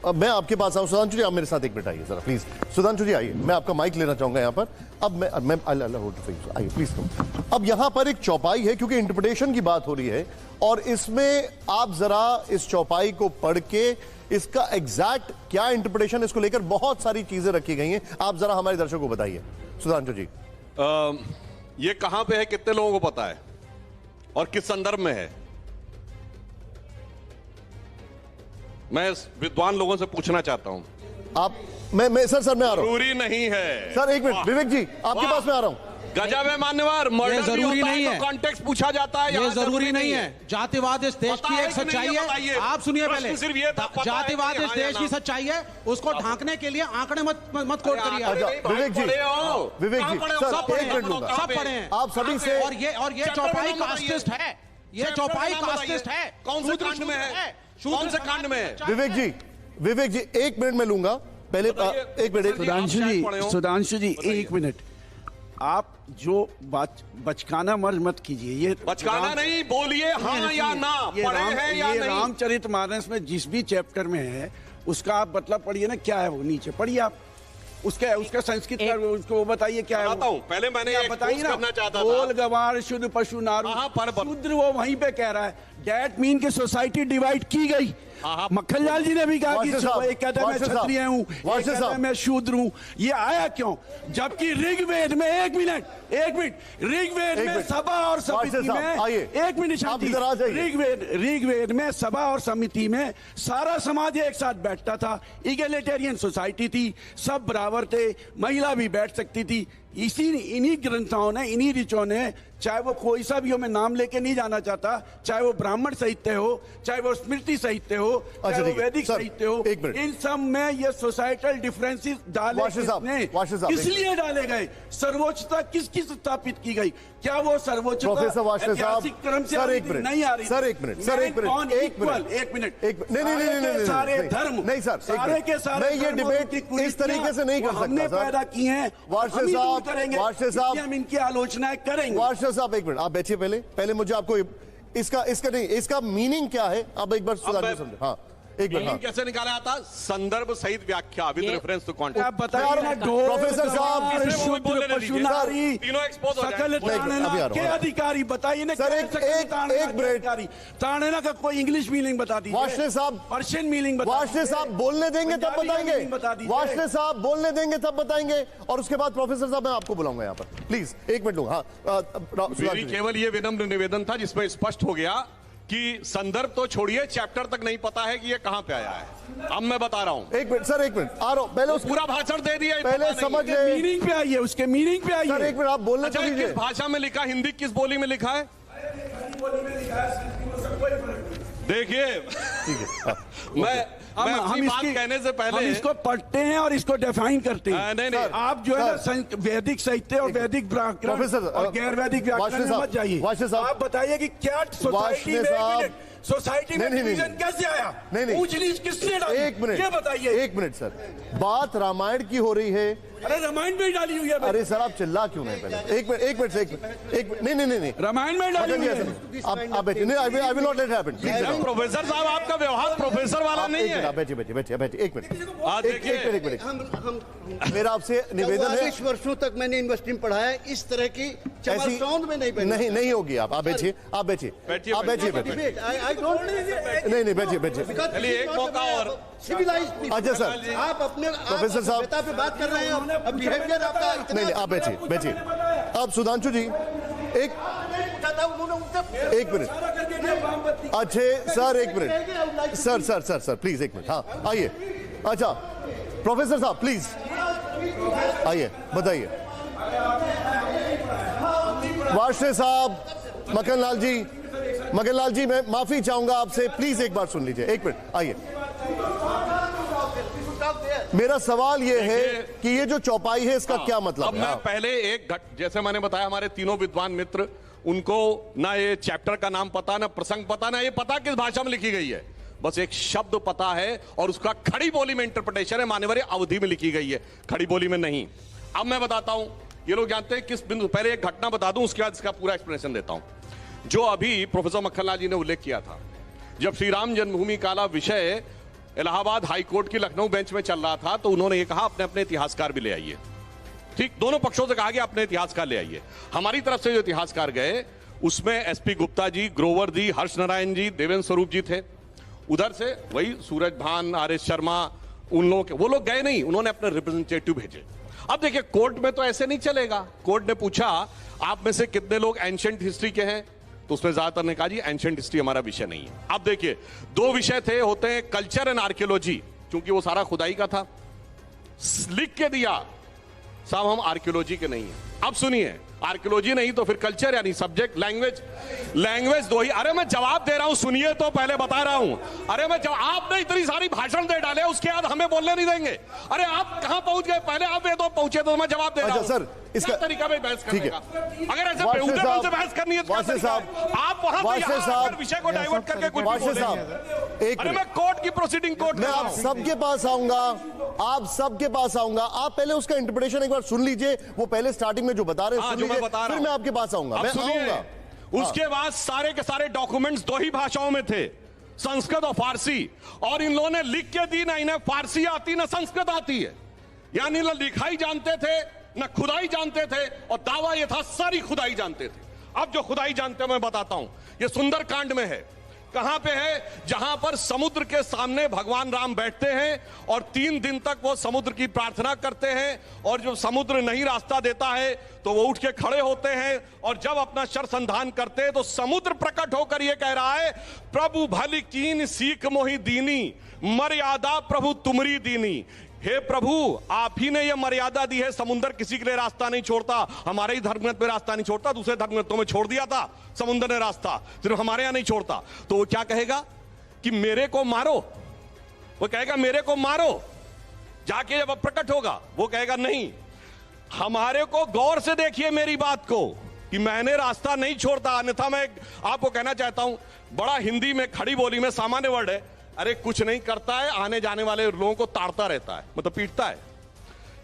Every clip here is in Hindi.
अब मैं आपके पास आऊं। सुधांशु जी आप मेरे साथ एक मिनट आइए जरा प्लीज। सुधांशु जी आइए, मैं आपका माइक लेना चाहूंगा यहाँ पर। अब मैं आइए प्लीज। अब यहाँ पर एक चौपाई है, क्योंकि इंटरप्रिटेशन की बात हो रही है, और इसमें आप जरा इस चौपाई को पढ़ के इसका एग्जैक्ट क्या इंटरप्रिटेशन, इसको लेकर बहुत सारी चीजें रखी गई हैं, आप जरा हमारे दर्शकों को बताइए। सुधांशु जी ये कहां पे है, कितने लोगों को पता है और किस संदर्भ में है? मैं विद्वान लोगों से पूछना चाहता हूं। आप मैं सर मैं आ रहा हूं। जरूरी नहीं है सर, एक मिनट विवेक जी आपके पास में आ रहा हूं। गजब है मान्यवर, मर्डर जरूरी नहीं है, कॉन्टेक्स्ट पूछा जाता है। ये जरूरी नहीं है। जातिवाद इस देश की एक सच्चाई है। आप सुनिए पहले, जातिवाद इस देश की सच्चाई है, उसको ढांकने के लिए आंकड़े मत कोट करिए। विवेक जी सर एक मिनट लूंगा। सब पढ़े हैं आप सभी से। और ये चौपाई कास्टिस्ट है, ये चौपाई कास्टिस्ट है। कौन से कांड में है, कौन से कांड में है? विवेक जी एक मिनट में लूंगा। पहले एक मिनट सुधांशु जी एक मिनट। आप जो बचकाना मर्ज मत कीजिए। ये बचकाना नहीं, बोलिए हाँ या ना, पढ़े हैं या नहीं। रामचरितमानस में जिस भी चैप्टर में है उसका आप मतलब पढ़िए ना, क्या है वो नीचे पढ़िए आप। उसका संस्कृत उसको बताइए क्या है। बताता हूं, पहले मैंने बताइए ना। करना चाहता था। बोल गवार शुद्ध पशु नारू शूद्र, वो वहीं पे कह रहा है। डेट मीन की सोसाइटी डिवाइड की गई। मक्खनलाल जी ने भी कहा कि एक कहता है मैं क्षत्रिय हूँ, एक कहता है मैं शूद्र हूँ। ये आया क्यों? जबकि ऋग्वेद में एक मिनट ऋग्वेद में सभा और समिति में एक मिनट शांति। ऋग्वेद में सभा और समिति में सारा समाज एक साथ बैठता था। इगैलिटेरियन सोसाइटी थी, सब बराबर थे, महिला भी बैठ सकती थी। इन्हीं ग्रंथों ने, इन्हीं ऋचों ने, चाहे वो कोई सा भी हो, मैं नाम लेके नहीं जाना चाहता, चाहे वो ब्राह्मण साहित्य हो, चाहे वो स्मृति साहित्य हो, चाहे वो वैदिक साहित्य हो, इन सब में ये सोसाइटल डिफरेंसेस डाले इसलिए डाले गए। सर्वोच्चता किसकी स्थापित की गई? क्या वो सर्वोच्चता ऐतिहासिक क्रम से नहीं आ रही? सर एक मिनट नहीं, सारे धर्म नहीं सर, सारे के सारे ये डिबेट इस तरीके से नहीं कर सकता। हमने पैदा की है, वार्षे साहब हम इनकी आलोचनाएं करेंगे। वार्षे साहब एक मिनट आप बैठिए। पहले मुझे आपको इसका मीनिंग क्या है आप एक बार सुधार समझो। हाँ एक मिनट। कैसे निकाला जाता? संदर्भ सहित व्याख्या विद रेफरेंस टू कॉन्टेक्स्ट। आप बताइए प्रोफेसर साहब, शुद्र पशु नारी तीनों एक्सपोज हो सकल ताड़ना के अधिकारी बताइए ना। सर एक मिनट। ताड़ना का कोई इंग्लिश मीनिंग बता दीजिए। वार्षे साहब पर्शियन मीनिंग बता दीजिए। वार्षे साहब बोलने देंगे तब बताएंगे। वार्षे साहब बोलने देंगे तब बताएंगे, और उसके बाद प्रोफेसर साहब मैं आपको बुलाऊंगा यहाँ पर। प्लीज एक मिनट लूंगा। मेरी केवल ये विनम्र निवेदन था जिसमें स्पष्ट हो गया कि संदर्भ तो छोड़िए, चैप्टर तक नहीं पता है कि ये कहां पे आया है। अब मैं बता रहा हूं। एक मिनट सर, एक मिनट आ रहा हूं। पहले पूरा भाषण दे दिया, पहले समझ मीनिंग पे आइए, उसके मीनिंग पे आइए। सर एक मिनट आप बोलने तो दीजिए। किस भाषा में लिखा, हिंदी किस बोली में लिखा है? देखिए मैं अपनी बात कहने से पहले हम इसको पढ़ते हैं और इसको डिफाइन करते हैं। नहीं, आप जो है ना वैदिक साहित्य और वैदिक व्याकरण और गैर वैदिक व्याकरण में मत जाइए। आप बताइए कि क्या सोसाइटी में डिवीजन कैसे आया? नहीं, ऊंच नीच किसने डाली? एक मिनट, ये बताइए। एक मिनट सर, बात रामायण की हो रही है। अरे रामायण में डाली हुई है। अरे सर आप चिल्ला क्यों नहीं? पहले एक मिनट नहीं रामायण में डाली हुई है। आप बैठिए। नहीं, I will not let it happen. Professor साहब आपका व्यवहार प्रोफेसर वाला नहीं है। बैठिए एक मिनट। मेरा आपसे निवेदन है, 20 वर्षों तक मैंने यूनिवर्सिटी में पढ़ा है, इस तरह की चमक में नहीं होगी। आप बैठिए नहीं बैठिए। चलिए एक मौका और। अच्छा सर, आप अपने प्रोफेसर साहब पे बात कर रहे हैं, अब बिहेवियर आपका नहीं आप बैठिए। अब सुधांशु जी एक मिनट। अच्छे सर एक मिनट। सर प्लीज एक मिनट। हाँ आइए। अच्छा प्रोफेसर साहब प्लीज आइए, बताइए। वार्षे साहब, मक्खनलाल जी मैं माफी चाहूंगा आपसे, प्लीज एक बार सुन लीजिए। एक मिनट आइए। मेरा सवाल यह है कि ये जो चौपाई है इसका क्या मतलब है? मैं पहले जैसे मैंने बताया, हमारे तीनों विद्वान मित्र, उनको ना ये चैप्टर का नाम पता, ना प्रसंग पता, ना ये पता किस भाषा में लिखी गई है। बस एक शब्द पता है और उसका खड़ी बोली में इंटरप्रिटेशन है, मान्यवर अवधि में लिखी गई है, खड़ी बोली में नहीं। अब मैं बताता हूं, ये लोग जानते हैं किस बिंदु। पहले एक घटना बता दूं, उसके बाद इसका पूरा एक्सप्लेनेशन देता हूं। जो अभी प्रोफेसर मक्खनलाल जी ने उल्लेख किया था, जब श्री राम जन्मभूमि काला विषय इलाहाबाद हाई कोर्ट की लखनऊ बेंच में चल रहा था, तो उन्होंने ये कहा अपने अपने इतिहासकार भी ले आइए। ठीक, दोनों पक्षों से कहा गया अपने इतिहासकार ले आइए। हमारी तरफ से जो इतिहासकार गए उसमें एसपी गुप्ता जी, ग्रोवर जी, हर्ष नारायण जी, देवेंद्र स्वरूप जी थे। उधर से वही सूरज भान, आर.एस. शर्मा, उन लोगों के, वो लोग गए नहीं, उन्होंने अपने रिप्रेजेंटेटिव भेजे। अब देखिए कोर्ट में तो ऐसे नहीं चलेगा। कोर्ट ने पूछा आप में से कितने लोग एंशिएंट हिस्ट्री के हैं, तो उसमें ज्यादातर ने कहा जी एंशिएंट हिस्ट्री हमारा विषय नहीं है। अब देखिए दो विषय थे, होते हैं कल्चर एंड आर्कियोलॉजी, क्योंकि वो सारा खुदाई का था। लिख के दिया साहब हम आर्कियोलॉजी के नहीं है। अब सुनिए, आर्कियोलॉजी नहीं तो फिर कल्चर यानी सब्जेक्ट, लैंग्वेज दो ही। अरे मैं जवाब दे रहा हूं, सुनिए तो पहले बता रहा हूं। अरे मैं आपने इतनी सारी भाषण दे डाले, उसके बाद हमें बोलने नहीं देंगे। अरे आप कहां पहुंच गए, पहले आप ये तो पहुंचे तो मैं जवाब दे रहा हूं। सर इसका तरीका में बहस करने का, अगर ऐसे बेहुदे से बहस करनी है तो आप वहां विषय को डाइवर्ट करके कुछ अरे मैं कोर्ट की प्रोसीडिंग कोर्ट में आप सबके पास आऊंगा, आप सबके पास आऊंगा। आप पहले उसका इंटरप्रिटेशन एक बार सुन लीजिए, वो पहले स्टार्टिंग में जो बता रहे हैं फिर मैं आपके पास आऊंगा। मैं आऊंगा। उसके बाद सारे के सारे डॉक्यूमेंट्स दो ही भाषाओं में थे, संस्कृत और फारसी, और इन लोगों ने लिख के दी, ना इन्हें फारसी आती ना संस्कृत आती है। यानी ना लिखाई जानते थे ना खुदाई जानते थे, और दावा यह था सारी खुदाई जानते थे। अब जो खुदाई जानते हैं मैं बताता हूं, ये सुंदरकांड में है। कहां पे है? जहां पर समुद्र के सामने भगवान राम बैठते हैं और 3 दिन तक वो समुद्र की प्रार्थना करते हैं, और जो समुद्र नहीं रास्ता देता है तो वो उठ के खड़े होते हैं, और जब अपना शर संधान करते हैं तो समुद्र प्रकट होकर ये कह रहा है, प्रभु भली कीन सीख मोहि दीनी, मर्यादा प्रभु तुमरी दीनी। हे प्रभु आप ही ने यह मर्यादा दी है, समुद्र किसी के लिए रास्ता नहीं छोड़ता। हमारे ही धर्मग्रंथ में रास्ता नहीं छोड़ता, दूसरे धर्मग्रंथों में छोड़ दिया था समुद्र ने रास्ता, सिर्फ हमारे यहां नहीं छोड़ता। तो वो क्या कहेगा कि मेरे को मारो, वो कहेगा मेरे को मारो। जाके जब प्रकट होगा वो कहेगा नहीं, हमारे को गौर से देखिए मेरी बात को कि मैंने रास्ता नहीं छोड़ता। अन्यथा मैं आपको कहना चाहता हूं, बड़ा हिंदी में खड़ी बोली में सामान्य वर्ड है, अरे कुछ नहीं करता है, आने जाने वाले लोगों को ताड़ता रहता है, मतलब पीटता है।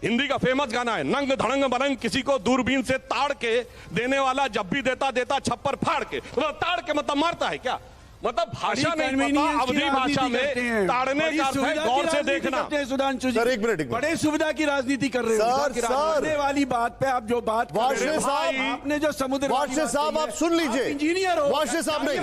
हिंदी का फेमस गाना है, नंग धड़ंग बरंग किसी को दूरबीन से ताड़ के देने वाला, जब भी देता देता छप्पर फाड़ के। मतलब ताड़ के मतलब मारता है क्या, मतलब भाषा नहीं पता, अवधी भाषा में ताड़ने का अर्थ है गौर से देखना। सुधांशु जी, सर एक मिनट, बड़े सुविधा की राजनीति कर रहे हो वाली बात पे आप जो बात वार्षे साहब, आपने जो समुद्र, वार्षे साहब आप सुन लीजिए, इंजीनियर हो वार्षे साहब नहीं,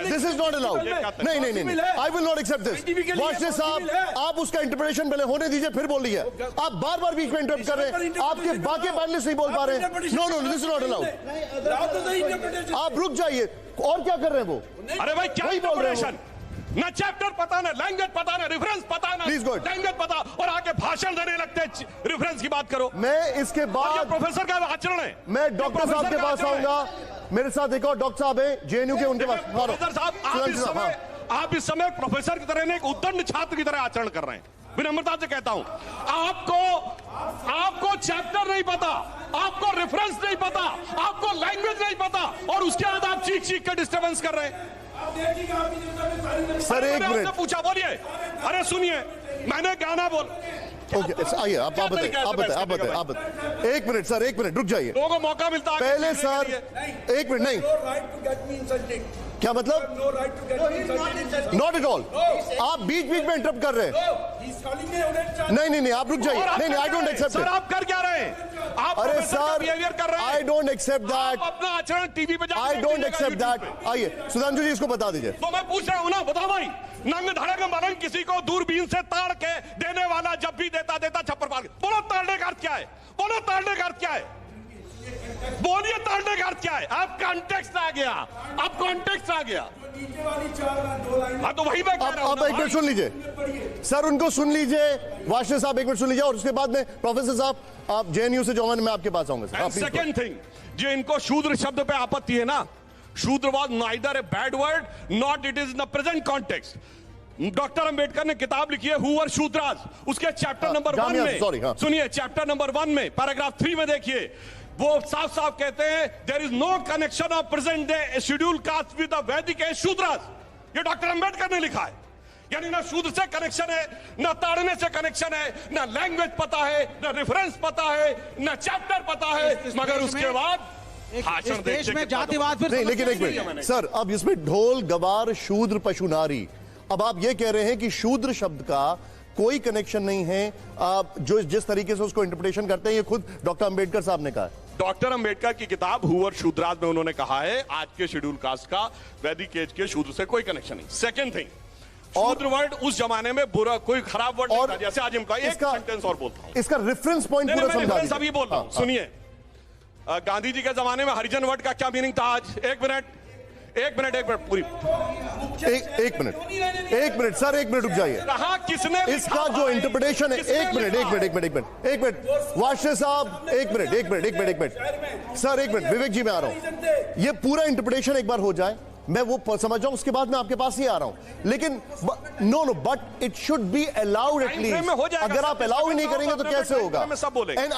दिस इज नॉट अलाउड, नहीं नहीं नहीं, I will not accept this. वार्षे साहब आप उसका इंटरप्रिटेशन पहले होने दीजिए फिर बोल लीजिए। आप बार बार बीच में इंटरप्ट कर रहे हैं, आपके बाकी पैनलिस्ट नहीं बोल पा रहे हैं। No no this is not allowed, आप रुक जाइए। और क्या कर रहे हैं वो? अरे भाई क्या इंटरप्रिटेशन, ना चैप्टर पता, ना लैंग्वेज पता, ना रेफरेंस पता, ना लैंग्वेज पता, और आके भाषण देने लगते हैं रेफरेंस की बात करो। मैं इसके बाद प्रोफेसर का आचरण है। मैं डॉक्टर साहब के पास आऊंगा, मेरे साथ एक और डॉक्टर साहब हैं जेएनयू के, उनके पास। प्रोफेसर साहब आप इस समय प्रोफेसर की तरह नहीं, एक उद्दंड छात्र की तरह आचरण कर रहे हैं। विनम्रता से कहता हूं, आपको चैप्टर नहीं पता, आपको रेफरेंस नहीं पता, आपको लैंग्वेज नहीं पता, और उसके बाद आप चीख कर डिस्टर्बेंस कर रहे हैं। सर एक मिनट पूछा, बोलिए। अरे सुनिए, मैंने गाना बोल, ओके आइए आप बताइए। एक मिनट सर, एक मिनट रुक जाइए, लोगों को मौका मिलता है पहले सर। एक मिनट, नहीं क्या मतलब? नॉट एट ऑल, आप बीच बीच में इंटरप्ट कर रहे हैं। नहीं आप रुक जाइए। नहीं आई डोंट एक्सेप्ट इट। आप कर क्या रहे हैं? आप अरे सर बिहेवियर कर रहे हैं। आई डोंट एक्सेप्ट दैट, अपना आचरण टीवी पे आई डोंट एक्सेप्ट दैट। आइए सुधांशु जी इसको बता दीजिए। तो मैं पूछ रहा हूं ना, बताओ भाई, नंग धड़ंग बरंग किसी को दूरबीन से ताड़ के देने वाला, जब भी देता देता छप्पर फाड़ के। बोलो ताड़ने का अर्थ क्या है, बोलो ताड़ने का अर्थ क्या है, बोलिए ताड़ने का अर्थ क्या है? आप कॉन्टेक्स्ट आ गया, अब कॉन्टेक्स्ट आ गया। हाँ तो वही मैं कह रहा हूं। अब एक मिनट सुन लीजिए सर, उनको सुन लीजिए। वार्षे साहब एक मिनट सुन लीजिए, और उसके बाद में प्रोफेसर साहब आप जेएनयू से जो मैं आपके पास आऊंगा। सेकंड थिंग, जो इनको शूद्र शब्द पे आपत्ति है ना, शूद्र was neither a bad word not it is in the present context. Doctor Ambedkar ने किताब लिखी है हु वर शूद्राज, उसके चैप्टर नंबर 1 में सुनिए, चैप्टर नंबर 1 में पैराग्राफ 3 में देखिए, वो साफ साफ कहते हैं there is no connection of present day scheduled caste with the Vedic Shudras. ये डॉक्टर अंबेडकर ने लिखा है। यानी ना शूद्र से कनेक्शन है, ना ताड़ने से कनेक्शन है, ना लैंग्वेज पता है, ना रेफरेंस पता है, ना चैप्टर पता है, मगर उसके बाद इस देश में जातिवाद फिर नहीं। लेकिन एक मिनट सर, अब इसमें ढोल गवार शूद्र पशु नारी अब आप ये कह रहे हैं कि शूद्र शब्द का कोई कनेक्शन नहीं है, जो जिस तरीके से उसको इंटरप्रिटेशन करते हैं, ये खुद डॉक्टर अंबेडकर साहब ने कहा है। डॉक्टर अंबेडकर की किताब हूवर शूद्राज में उन्होंने कहा है आज के शेड्यूल कास्ट का वैदिक एज के शूद्र से कोई कनेक्शन नहीं। सेकंड थिंग, शूद्र वर्ड उस जमाने में बुरा कोई खराब वर्ड नहीं था, जैसे आज इनका एक सेंटेंस और बोलता हूं, इसका रेफरेंस पॉइंट पूरा समझा दीजिए। अभी बोल रहा हूं, सुनिए। गांधी जी के जमाने में हरिजन वर्ड का क्या मीनिंग था आज? एक मिनट पूरी एक मिनट सर, एक मिनट रुक जाइए। कहा किसने इसका जो इंटरप्रिटेशन है, एक मिनट वाशे साहब, एक मिनट सर, एक मिनट, विवेक जी मैं आ रहा हूं। ये पूरा इंटरप्रिटेशन एक बार हो जाए, मैं वो समझ जाऊं, उसके बाद मैं आपके पास ही आ रहा हूं। लेकिन no but it should be allowed at least. अगर आप अलाउ ही नहीं करेंगे तो कैसे होगा? एंड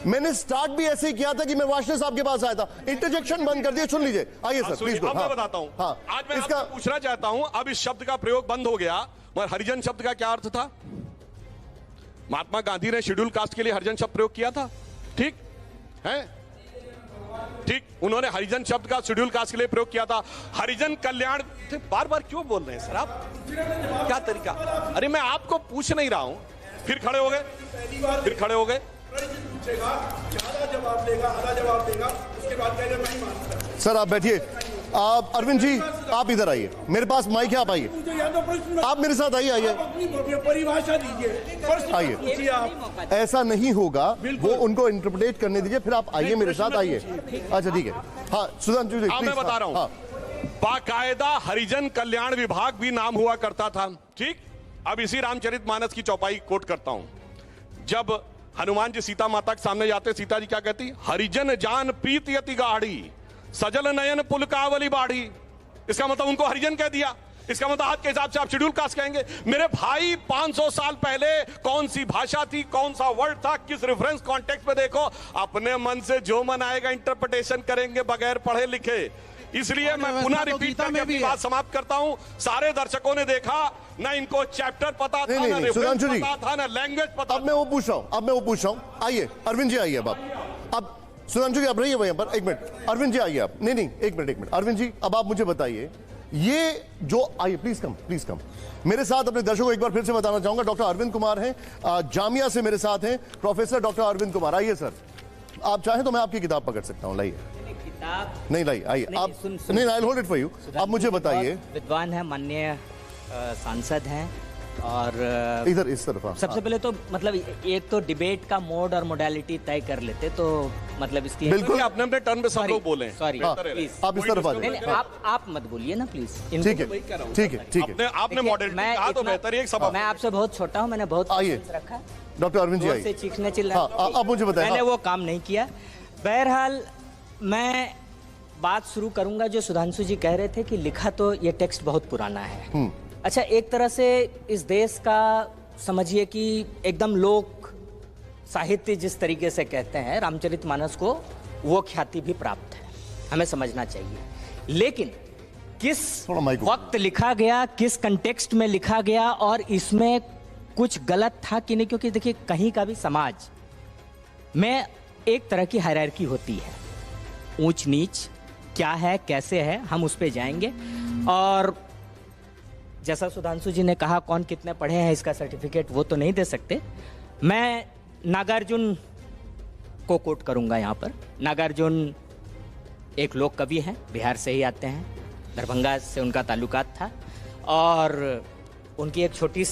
मैंने स्टार्ट भी ऐसे ही किया था कि मैं वाशने साहब के पास आया था, इंटरजेक्शन बंद कर दिया। सुन लीजिए, आइए सर प्लीज। मैं बताता हूं, आज मैं इसका पूछना चाहता हूं, अब इस शब्द का प्रयोग बंद हो गया, मगर हरिजन शब्द का क्या अर्थ था? महात्मा गांधी ने शेड्यूल कास्ट के लिए हरिजन शब्द प्रयोग किया था, ठीक है? ठीक, उन्होंने हरिजन शब्द का शेड्यूल कास्ट के लिए प्रयोग किया था। हरिजन कल्याण, बार बार क्यों बोल रहे हैं सर आप? क्या तरीका? अरे मैं आपको पूछ नहीं रहा हूं, फिर खड़े हो गए। सर आप बैठिए। आप अरविंद जी आप इधर आइए, मेरे पास माइक है, आप आइए, आप मेरे साथ आइए। परिभाषा दीजिए, आइए। ऐसा नहीं होगा, वो उनको इंटरप्रेट करने दीजिए, फिर आप आइए मेरे साथ, आइए। अच्छा ठीक है। हाँ सुधांशु जी, मैं बता रहा हूं, बाकायदा हरिजन कल्याण विभाग भी नाम हुआ करता था, ठीक? अब इसी रामचरितमानस की चौपाई कोट करता हूं। जब हनुमान जी सीता माता के सामने जाते, सीता जी क्या कहती? हरिजन जान प्रीति अति गाढ़ी, सजल नयन पुलकावली बाढ़ी। इसका मतलब उनको हरिजन कह दिया। इसका मतलब आज के हिसाब से आप शेड्यूल कास्ट कहेंगे। मेरे भाई 500 साल पहले कौन सी भाषा थी, कौन सा वर्ड था, किस रेफरेंस कॉन्टेक्स्ट में देखो, अपने मन से जो मन आएगा इंटरप्रिटेशन करेंगे बगैर पढ़े लिखे। इसलिए मैं पुनः रिपीट करके अपनी बात समाप्त करता हूं। सारे दर्शकों ने देखा, ना इनको चैप्टर पता था, ना रेफरेंस पता था, ना लैंग्वेज पता। अब मैं वो पूछ रहा हूं, आइए अरविंद जी, आइए। अब सुधांशु जी आप रहिए वहीं पर, एक मिनट। अरविंद जी आइए आप। नहीं एक मिनट अरविंद जी, अब आप मुझे बताइए, ये जो आइए प्लीज कम मेरे साथ। अपने दर्शकों को एक बार फिर से बताना चाहूंगा, डॉक्टर अरविंद कुमार हैं, जामिया से मेरे साथ हैं, प्रोफेसर डॉक्टर अरविंद कुमार। आइए सर, आप चाहें तो मैं आपकी किताब पकड़ सकता हूं, लाइए। नहीं लाई, आइए आप। नहीं, I hold it for you. आप मुझे बताइए। विद्वान है, माननीय सांसद हैं, और इधर इस तरफ। सबसे पहले तो मतलब एक तो डिबेट का मोड और मोडालिटी तय कर लेते, तो मतलब इसके बिल्कुल अपने अपने टर्न पे सब लोग बोले। सॉरी प्लीज, आप इस तरफ आ जाइए। आप मत बोलिए ना प्लीज। ठीक है। आपने मॉडरेट कहा तो बेहतर है। एक सबक, मैं आपसे बहुत छोटा हूं, मैंने बहुत रखा है। डॉक्टर अरविंद जी आइए। चीखने चिल्लाने आप मुझे बताइए। मैंने वो काम नहीं किया। बहरहाल मैं बात शुरू करूंगा, जो सुधांशु जी कह रहे थे कि लिखा तो ये टेक्स्ट बहुत पुराना है। अच्छा, एक तरह से इस देश का समझिए कि एकदम लोक साहित्य जिस तरीके से कहते हैं, रामचरितमानस को वो ख्याति भी प्राप्त है, हमें समझना चाहिए। लेकिन किस वक्त लिखा गया, किस कंटेक्स्ट में लिखा गया, और इसमें कुछ गलत था कि नहीं, क्योंकि देखिए कहीं का भी समाज में एक तरह की हायरार्की होती है, ऊंच नीच क्या है, कैसे है, हम उस पे जाएंगे। और जैसा सुधांशु जी ने कहा, कौन कितने पढ़े हैं इसका सर्टिफिकेट वो तो नहीं दे सकते। मैं नागार्जुन को कोट करूंगा यहाँ पर। नागार्जुन एक लोक कवि हैं, बिहार से ही आते हैं, दरभंगा से उनका ताल्लुकात था, और उनकी एक छोटी